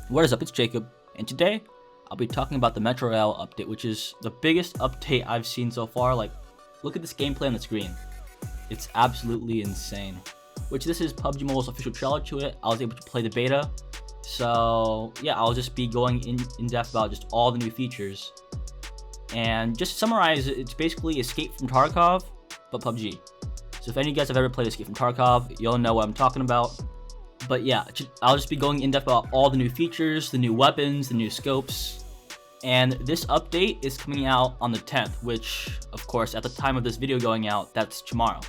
What is up, it's Jacob, and today I'll be talking about the Metro Royale update, which is the biggest update I've seen so far. Like, look at this gameplay on the screen. It's absolutely insane. Which this is Pubg Mobile's official trailer to it. I was able to play the beta. So yeah, I'll just be going in depth about just all the new features. And just to summarize, it's basically Escape from Tarkov, but PUBG. So if any of you guys have ever played Escape from Tarkov, you'll know what I'm talking about. But yeah, I'll just be going in depth about all the new features, the new weapons, the new scopes. And this update is coming out on the 10th, which, of course, at the time of this video going out, that's tomorrow.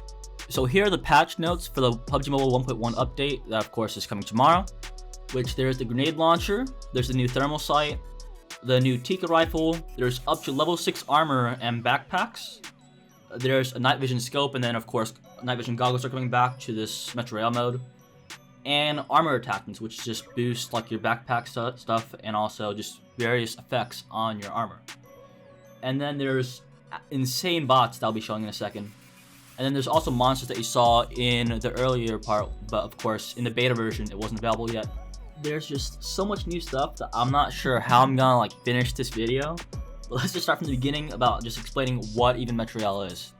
So here are the patch notes for the Pubg Mobile 1.1 update that, of course, is coming tomorrow. Which there's the grenade launcher, there's the new thermal sight, the new Tikka rifle, there's up to level 6 armor and backpacks. There's a night vision scope, and then, of course, night vision goggles are coming back to this Metro Royale mode. And armor attachments, which just boost like your backpack stuff and also just various effects on your armor. And then there's insane bots that I'll be showing in a second. And then there's also monsters that you saw in the earlier part, but of course in the beta version it wasn't available yet. There's just so much new stuff that I'm not sure how I'm gonna like finish this video. But let's just start from the beginning about just explaining what even Metro Royale is.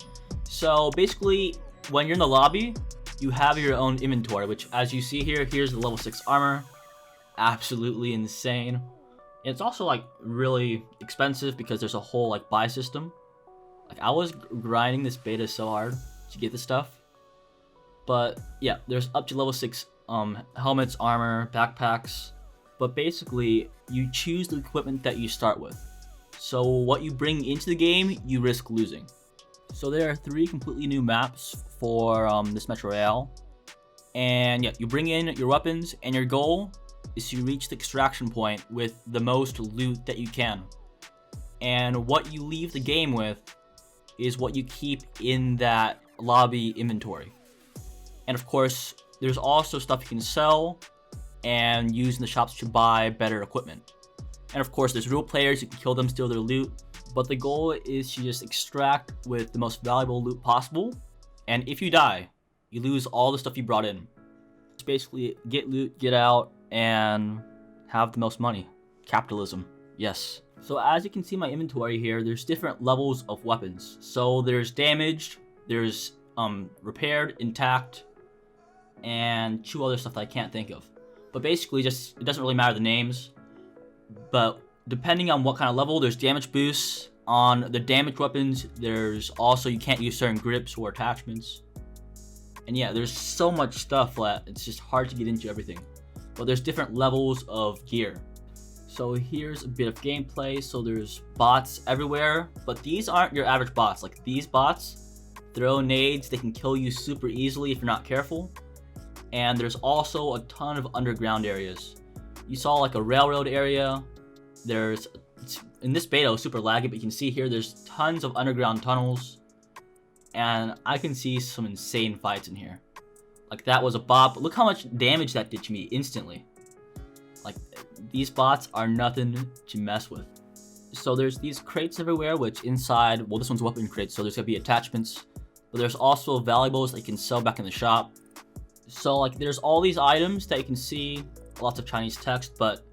So basically, when you're in the lobby, you have your own inventory, which as you see here, here's the level 6 armor. Absolutely insane. It's also like really expensive because there's a whole like buy system. Like I was grinding this beta so hard to get this stuff. But yeah, there's up to level 6 helmets, armor, backpacks. But basically, you choose the equipment that you start with. So what you bring into the game, you risk losing. So there are 3 completely new maps for this Metro Royale. And yeah, you bring in your weapons, and your goal is to reach the extraction point with the most loot that you can. And what you leave the game with is what you keep in that lobby inventory. And of course, there's also stuff you can sell and use in the shops to buy better equipment. And of course, there's real players, you can kill them, steal their loot. But the goal is to just extract with the most valuable loot possible. And if you die, you lose all the stuff you brought in. It's basically get loot, get out, and have the most money. Capitalism, yes. So as you can see in my inventory here, there's different levels of weapons. So there's damaged, there's repaired, intact, and 2 other stuff that I can't think of. But basically, just it doesn't really matter the names. But depending on what kind of level, there's damage boosts. On the damaged weapons, there's also you can't use certain grips or attachments. And yeah, there's so much stuff that it's just hard to get into everything. But there's different levels of gear. So here's a bit of gameplay. So there's bots everywhere, but these aren't your average bots. Like these bots throw nades, they can kill you super easily if you're not careful. And there's also a ton of underground areas. You saw like a railroad area. There's in this beta it was super laggy, but you can see here there's tons of underground tunnels, and I can see some insane fights in here. Like that was a bot, but look how much damage that did to me instantly. Like these bots are nothing to mess with. So there's these crates everywhere, which inside, well, this one's weapon crates, so there's gonna be attachments, but there's also valuables that you can sell back in the shop. So like there's all these items that you can see, lots of Chinese text, but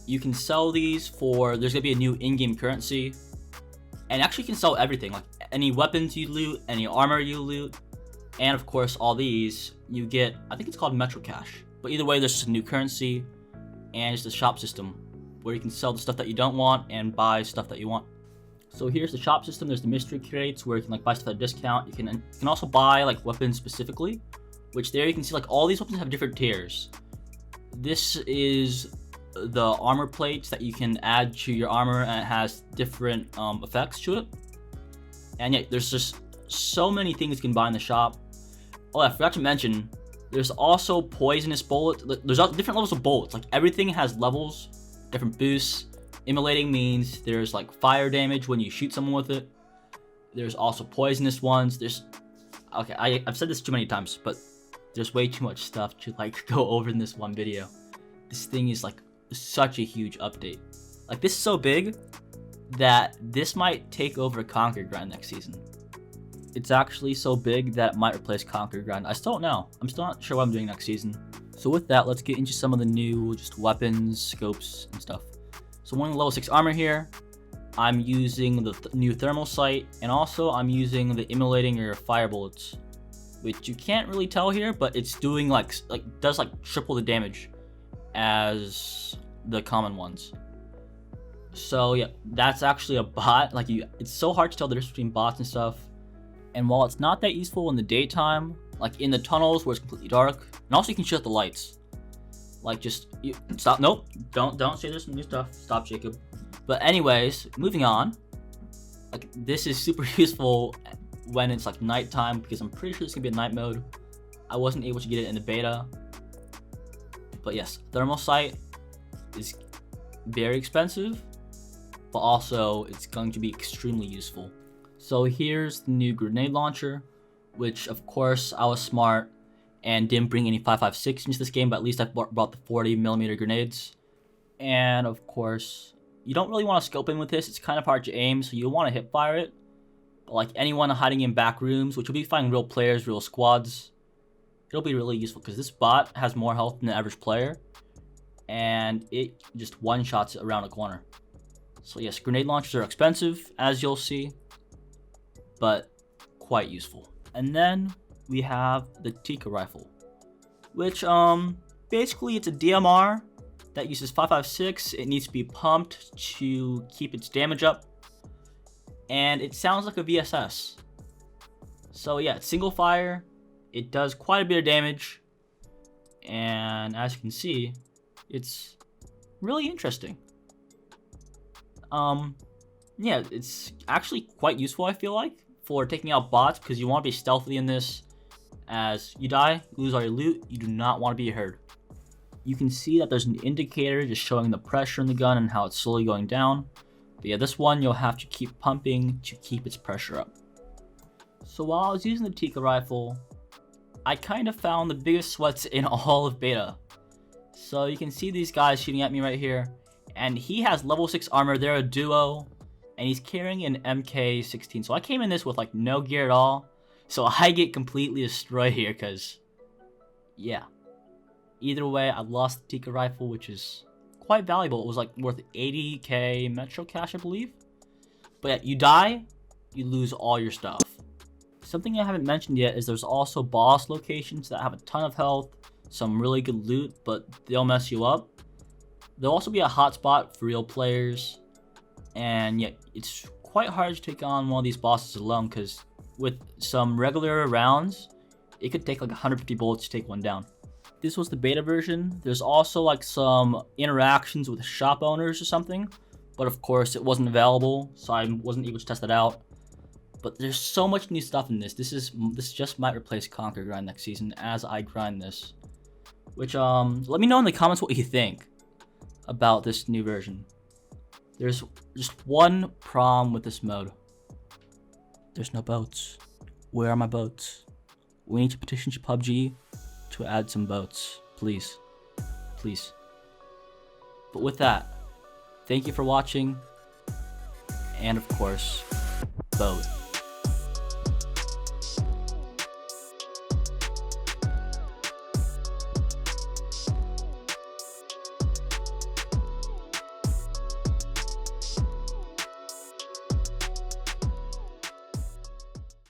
you can sell these for, there's gonna be a new in-game currency. And actually you can sell everything, like any weapons you loot, any armor you loot, and of course all these, you get, I think it's called Metro Cash. But either way, there's just a new currency, and it's the shop system, where you can sell the stuff that you don't want and buy stuff that you want. So here's the shop system, there's the mystery crates, where you can like buy stuff at a discount. You can also buy like weapons specifically, which there you can see like all these weapons have different tiers. This is the armor plates that you can add to your armor, and it has different effects to it. And yeah, there's just so many things you can buy in the shop. Oh, I forgot to mention, there's also poisonous bullets. There's different levels of bullets. Like everything has levels, different boosts. Immolating means there's like fire damage when you shoot someone with it. There's also poisonous ones. Okay, I've said this too many times, but there's way too much stuff to like go over in this one video. This thing is like such a huge update. Like this is so big that this might take over Conquer Grind next season. It's actually so big that it might replace Conquer Grind. I still don't know. I'm still not sure what I'm doing next season. So with that, let's get into some of the new just weapons, scopes, and stuff. So one level 6 armor here. I'm using the new thermal sight, and also I'm using the immolating or fire bullets, which you can't really tell here, but it's doing does triple the damage as the common ones. So yeah, that's actually a bot. It's so hard to tell the difference between bots and stuff. And while it's not that useful in the daytime, like in the tunnels where it's completely dark, and also you can shut the lights. Stop. Nope. Don't say this new stuff. Stop, Jacob. But anyways, moving on. This is super useful when it's nighttime, because I'm pretty sure it's gonna be a night mode. I wasn't able to get it in the beta. But yes, thermal sight is very expensive, but also it's going to be extremely useful. So here's the new grenade launcher, which of course I was smart and didn't bring any 5.56 into this game, but at least I brought the 40mm grenades. And of course, you don't really want to scope in with this. It's kind of hard to aim, so you don't want to hip fire it. But anyone hiding in back rooms, which will be finding real players, real squads, it'll be really useful because this bot has more health than the average player, and it just one-shots it around a corner. So yes, grenade launchers are expensive, as you'll see, but quite useful. And then we have the Tikka rifle, which basically it's a DMR that uses 5.56. It needs to be pumped to keep its damage up, and it sounds like a VSS. So yeah, it's single fire. It does quite a bit of damage, and as you can see, it's really interesting. Yeah, it's actually quite useful, I feel like, for taking out bots, because you want to be stealthy in this. As you die, you lose all your loot, you do not want to be heard. You can see that there's an indicator just showing the pressure in the gun and how it's slowly going down. But yeah, this one you'll have to keep pumping to keep its pressure up. So while I was using the Tikka rifle, I kind of found the biggest sweats in all of beta. So you can see these guys shooting at me right here, and he has level 6 armor. They're a duo, and he's carrying an MK16. So I came in this with no gear at all, so I get completely destroyed here, because yeah, either way I lost the Tikka rifle, which is quite valuable. It was worth 80k Metro cash, I believe. But yeah, you die, you lose all your stuff. Something I haven't mentioned yet is there's also boss locations that have a ton of health, some really good loot, but they'll mess you up. There'll also be a hotspot for real players, and yeah, it's quite hard to take on one of these bosses alone, because with some regular rounds, it could take 150 bullets to take one down. This was the beta version. There's also some interactions with shop owners or something, but of course it wasn't available, so I wasn't able to test it out. But there's so much new stuff in this. This just might replace Conquer Grind next season as I grind this. Which let me know in the comments what you think about this new version. There's just one problem with this mode. There's no boats. Where are my boats? We need to petition to Pubg to add some boats. Please. Please. But with that, thank you for watching. And of course, boat.